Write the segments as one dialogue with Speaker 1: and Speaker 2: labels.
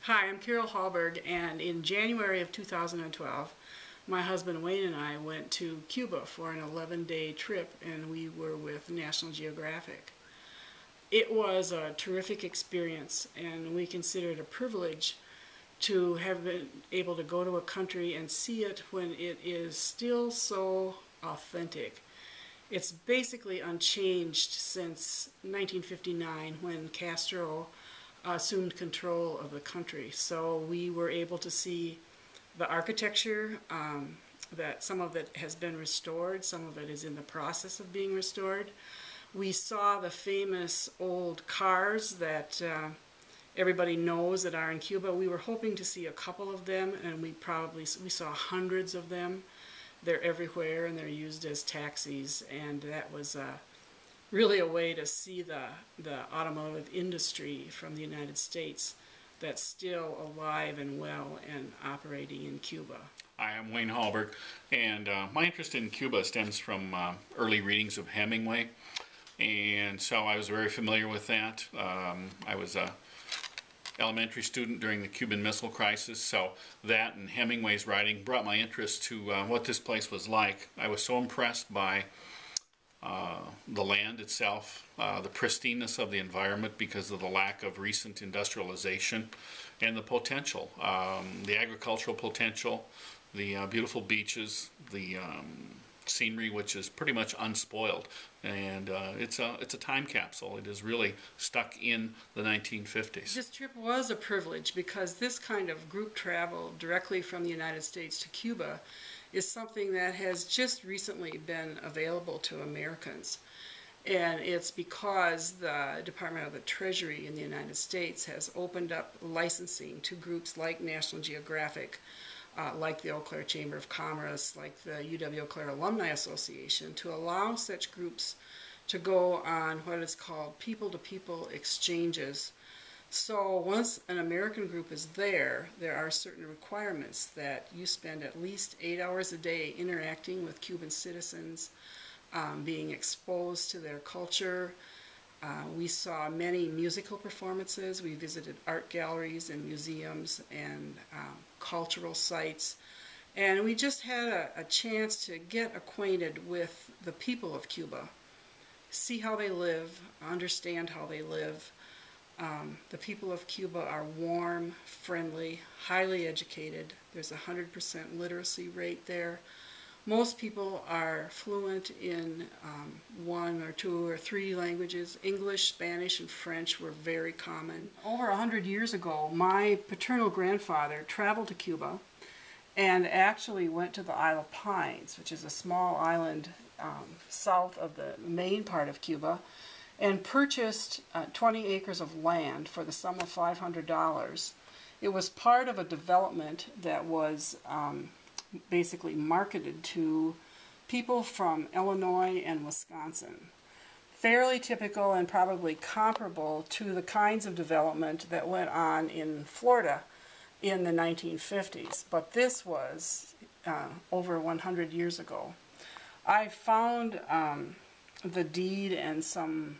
Speaker 1: Hi, I'm Carol Hallberg, and in January of 2012, my husband Wayne and I went to Cuba for an 11-day trip, and we were with National Geographic. It was a terrific experience, and we consider it a privilege to have been able to go to a country and see it when it is still so authentic. It's basically unchanged since 1959 when Castro assumed control of the country. So we were able to see the architecture, that some of it has been restored, some of it is in the process of being restored. We saw the famous old cars that everybody knows that are in Cuba. We were hoping to see a couple of them, and we saw hundreds of them. They're everywhere, and they're used as taxis, and that was really a way to see the automotive industry from the United States that's still alive and well and operating in Cuba.
Speaker 2: Hi, I'm Wayne Hallberg, and my interest in Cuba stems from early readings of Hemingway, and so I was very familiar with that. I was a elementary student during the Cuban Missile Crisis, so that and Hemingway's writing brought my interest to what this place was like. I was so impressed by the land itself, the pristineness of the environment because of the lack of recent industrialization, and the potential, the agricultural potential, the beautiful beaches, the scenery, which is pretty much unspoiled, and it's a time capsule. It is really stuck in the 1950s.
Speaker 1: This trip was a privilege because this kind of group travel directly from the United States to Cuba is something that has just recently been available to Americans. And it's because the Department of the Treasury in the United States has opened up licensing to groups like National Geographic, like the Eau Claire Chamber of Commerce, like the UW Eau Claire Alumni Association, to allow such groups to go on what is called people-to-people exchanges. So once an American group is there, there are certain requirements that you spend at least 8 hours a day interacting with Cuban citizens, being exposed to their culture. We saw many musical performances. We visited art galleries and museums and cultural sites. And we just had a chance to get acquainted with the people of Cuba, see how they live, understand how they live. The people of Cuba are warm, friendly, highly educated. There's a 100% literacy rate there. Most people are fluent in one or two or three languages. English, Spanish, and French were very common. Over 100 years ago, my paternal grandfather traveled to Cuba and actually went to the Isle of Pines, which is a small island south of the main part of Cuba, and purchased 20 acres of land for the sum of $500. It was part of a development that was basically marketed to people from Illinois and Wisconsin. Fairly typical and probably comparable to the kinds of development that went on in Florida in the 1950s, but this was over 100 years ago. I found the deed and some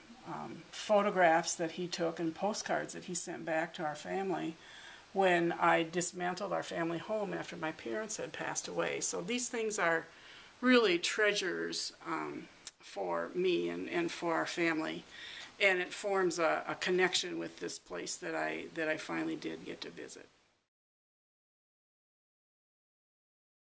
Speaker 1: photographs that he took and postcards that he sent back to our family when I dismantled our family home after my parents had passed away. So these things are really treasures for me and for our family, and it forms a connection with this place that I finally did get to visit.